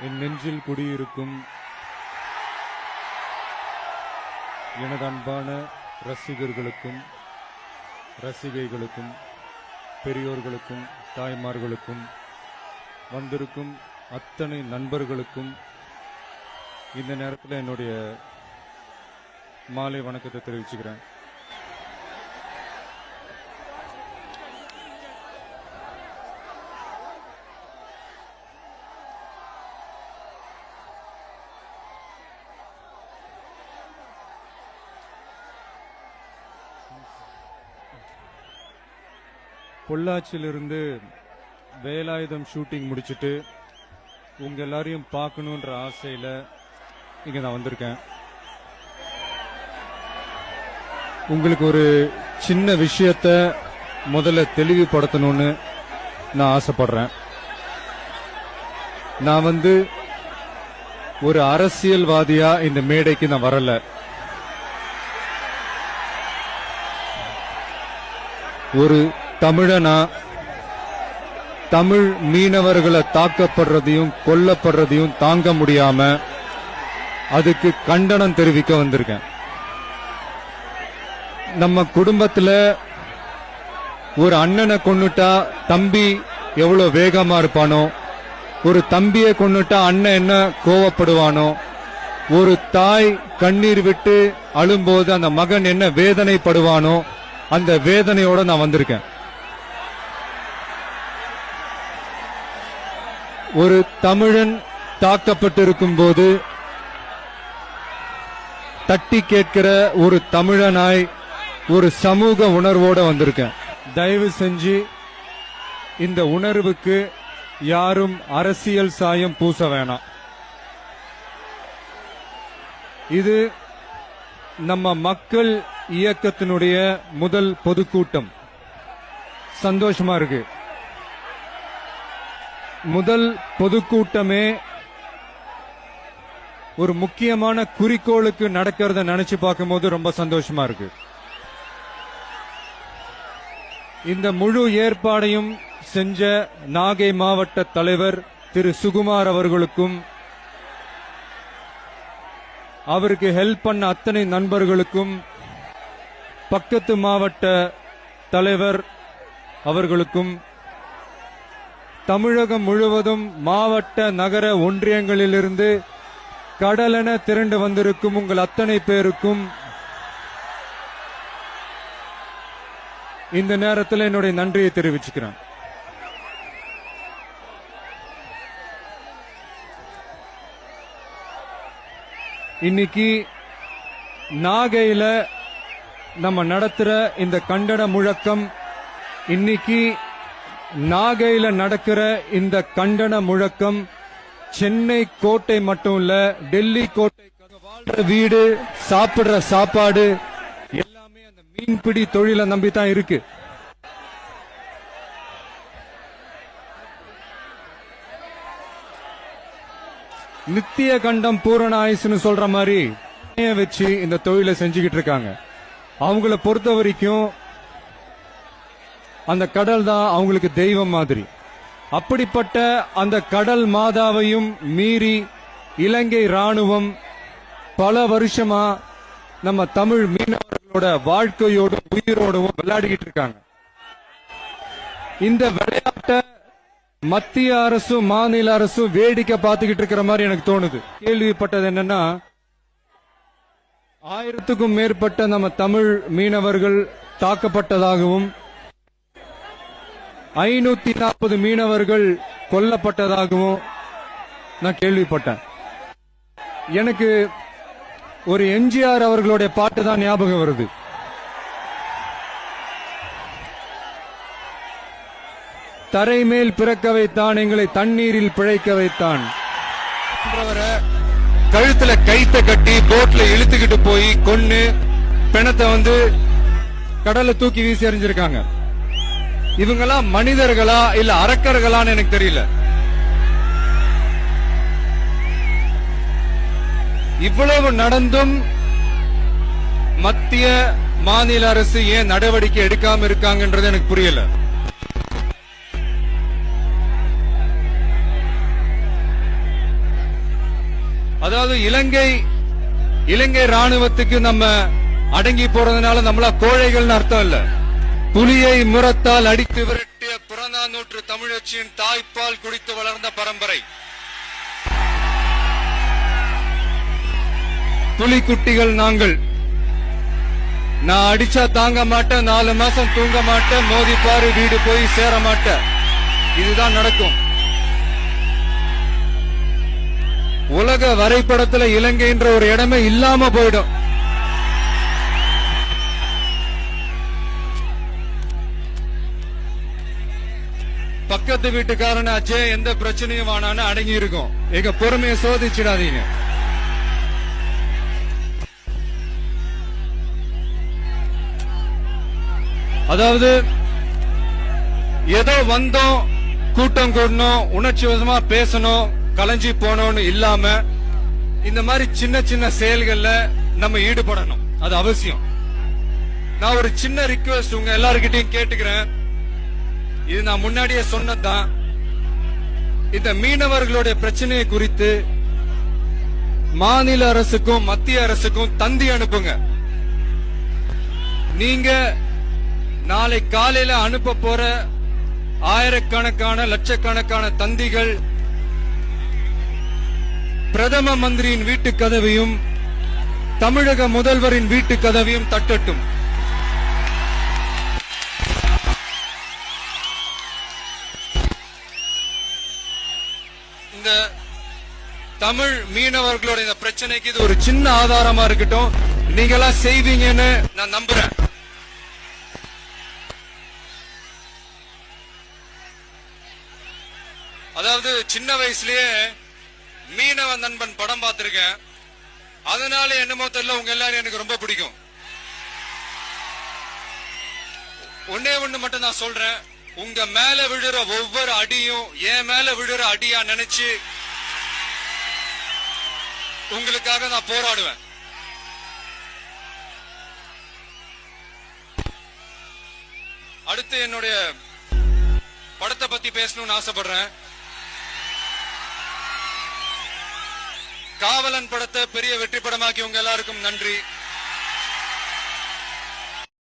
என் நெஞ்சில் குடியிருக்கும் எனது அன்பான ரசிகர்களுக்கும் ரசிகைகளுக்கும் பெரியோர்களுக்கும் தாய்மார்களுக்கும் வந்திருக்கும் அத்தனை நண்பர்களுக்கும் இந்த நேரத்தில் என்னுடைய மாலை வணக்கத்தை தெரிவிச்சுக்கிறேன். பொள்ளாச்சியிலிருந்து வேலாயுதம் ஷூட்டிங் முடிச்சுட்டு உங்க எல்லாரையும் பார்க்கணுன்ற ஆசையில இங்க நான் வந்திருக்கேன். உங்களுக்கு ஒரு சின்ன விஷயத்த முதல்ல தெளிவுபடுத்தணும்னு நான் ஆசைப்படுறேன். நான் ஒரு அரசியல்வாதியா இந்த மேடைக்கு நான் வரல. ஒரு தமிழனா தமிழ் மீனவர்களை தாக்கப்படுறதையும் கொல்லப்படுறதையும் தாங்க முடியாம அதுக்கு கண்டனம் தெரிவிக்க வந்திருக்கேன். நம்ம குடும்பத்துல ஒரு அண்ணனை கொன்னுட்டா தம்பி எவ்வளவு வேகமா இருப்பானோ, ஒரு தம்பியை கொன்னுட்டா அண்ணன் என்ன கோவப்படுவானோ, ஒரு தாய் கண்ணீர் விட்டு அழும்போது அந்த மகன் என்ன வேதனைப்படுவானோ, அந்த வேதனையோட நான் வந்திருக்கேன். ஒரு தமிழன் தாக்கப்பட்டிருக்கும் போது தட்டி கேட்கிற ஒரு தமிழனாய் ஒரு சமூக உணர்வோட வந்திருக்கேன். தயவு செஞ்சு இந்த உணர்வுக்கு யாரும் அரசியல் சாயம் பூச வேணாம். இது நம்ம மக்கள் இயக்கத்தினுடைய முதல் பொதுக்கூட்டம். சந்தோஷமா இருக்கு. முதல் பொதுக்கூட்டமே ஒரு முக்கியமான குறிக்கோளுக்கு நடக்கிறத நினைச்சு பார்க்கும்போது ரொம்ப சந்தோஷமா இருக்கு. இந்த முழு ஏற்பாடையும் செஞ்ச நாகை மாவட்ட தலைவர் திரு சுகுமார் அவர்களுக்கும் அவருக்கு ஹெல்ப் பண்ண அத்தனை நண்பர்களுக்கும் பக்கத்து மாவட்ட தலைவர் அவர்களுக்கும் தமிழகம் முழுவதும் மாவட்ட நகர ஒன்றியங்களிலிருந்து கடலென திரண்டு வந்திருக்கும் உங்கள் அத்தனை பேருக்கும் இந்த நேரத்தில் என்னுடைய நன்றியை தெரிவிச்சுக்கிறேன். இன்னைக்கு நாகையில நம்ம நடத்துற இந்த கண்டன முழக்கம், இன்னைக்கு நாகையில நடக்கிற இந்த கண்டன முழக்கம் சென்னை கோட்டை மட்டும் இல்ல, டெல்லி கோட்டை, வாழ்ற வீடு, சாப்பிடுற சாப்பாடு எல்லாமே அந்த மீன்பிடி தொழிலை நம்பித்தான் இருக்கு. நித்திய கண்டம் பூரண ஆயுசுன்னு சொல்ற மாதிரி வச்சு இந்த தொழிலை செஞ்சுக்கிட்டு இருக்காங்க. அவங்கள பொறுத்த வரைக்கும் அந்த கடல் தான் அவங்களுக்கு தெய்வம் மாதிரி. அப்படிப்பட்ட அந்த கடல் மாதாவையும் மீறி இலங்கை ராணுவம் பல வருஷமா நம்ம தமிழ் மீனவர்களோட வாழ்க்கையோடும் உயிரோடும் விளையாடிக்கிட்டு இருக்காங்க. இந்த விளையாட்டை மத்திய அரசும் மாநில அரசும் வேடிக்கை பார்த்துக்கிட்டு இருக்கிற மாதிரி எனக்கு தோணுது. கேள்விப்பட்டது என்னன்னா, 1000க்கும் மேற்பட்ட நம்ம தமிழ் மீனவர்கள் தாக்கப்பட்டதாகவும் 540 மீனவர்கள் கொல்லப்பட்டதாகவும் நான் கேள்விப்பட்டேன். எனக்கு ஒரு எம்ஜிஆர் அவர்களுடைய பாட்டு தான் ஞாபகம் வருது. தரை மேல் பிறக்க வைத்தான், எங்களை தண்ணீரில் பிழைக்க வைத்தான். கழுத்துல கைத்த கட்டி போட்ல இழுத்துக்கிட்டு போய் கொன்னு பிணத்தை கடல்ல தூக்கி வீசி எறிஞ்சிருக்காங்க. இவங்கெல்லாம் மனிதர்களா இல்ல அரக்கர்களான்னு எனக்கு தெரியல. இவ்வளவு நடந்தும் மத்திய மாநில அரசு ஏன் நடவடிக்கை எடுக்காம இருக்காங்கன்றது எனக்கு புரியல. அதாவது இலங்கை ராணுவத்துக்கு நம்ம அடங்கி போறதுனால நம்மள கோழைகள்னு அர்த்தம் இல்ல. புலியை முரத்தால் அடித்து விரட்டிய புறநானூற்று தமிழச்சியின் தாய்ப்பால் குடித்து வளர்ந்த பரம்பரை. புலிக்குட்டிகள் நாங்கள். நான் அடிச்சா தாங்க மாட்டேன், 4 மாசம் தூங்க மாட்டேன், மோதிப்பாரு வீடு போய் சேர மாட்டேன். இதுதான் நடக்கும். உலக வரைபடத்துல இலங்கைன்ற ஒரு இடமே இல்லாம போயிடும். பக்கத்து வீட்டுக்காரன் அஜய் எந்த பிரச்சனையும் ஆனான்னு அடங்கி இருக்கும். எங்க பொறுமையை சோதிச்சிடாதீங்க. அதாவது ஏதோ வந்தோம், கூட்டம் கூடணும், உணர்ச்சி வசமா பேசணும், கலைஞ்சி போனோம்னு இல்லாம இந்த மாதிரி சின்ன சின்ன செயல்கள்ல நம்ம ஈடுபடணும். அது அவசியம். நான் ஒரு சின்ன ரிக்வெஸ்ட் உங்க எல்லார்கிட்டையும் கேட்டுக்கிறேன். இது நான் முன்னாடியே சொன்னதுதான். இந்த மீனவர்களுடைய பிரச்சனையை குறித்து மாநில அரசுக்கும் மத்திய அரசுக்கும் தந்தி அனுப்புங்க. நீங்க நாளை காலையில அனுப்ப போற ஆயிரக்கணக்கான லட்சக்கணக்கான தந்திகள் பிரதம மந்திரியின் வீட்டு கதவையும் தமிழக முதல்வரின் வீட்டு கதவையும் தட்டட்டும். இந்த தமிழ் மீனவர்களோட இந்த பிரச்சனைக்கு இது ஒரு சின்ன ஆதாரமா இருக்கட்டும். நீங்களா செய்வீங்கன்னு நான் நம்புறேன். அதாவது சின்ன வயசுலயே மீனவ நண்பன் படம் பார்த்திருக்கேன். அதனால என்னமோ தெரியல உங்க எல்லாரும் எனக்கு ரொம்ப பிடிக்கும். ஒன்னே ஒண்ணு மட்டும் நான் சொல்றேன். உங்க மேல விழுற ஒவ்வொரு அடியும் என் மேல விழுற அடியா நினைச்சு உங்களுக்காக நான் போராடுவேன். அடுத்து என்னுடைய படத்தை பத்தி பேசணும்னு ஆசைப்படுறேன். காவலன் படத்தை பெரிய வெற்றி படமாக்கி உங்க எல்லாருக்கும் நன்றி.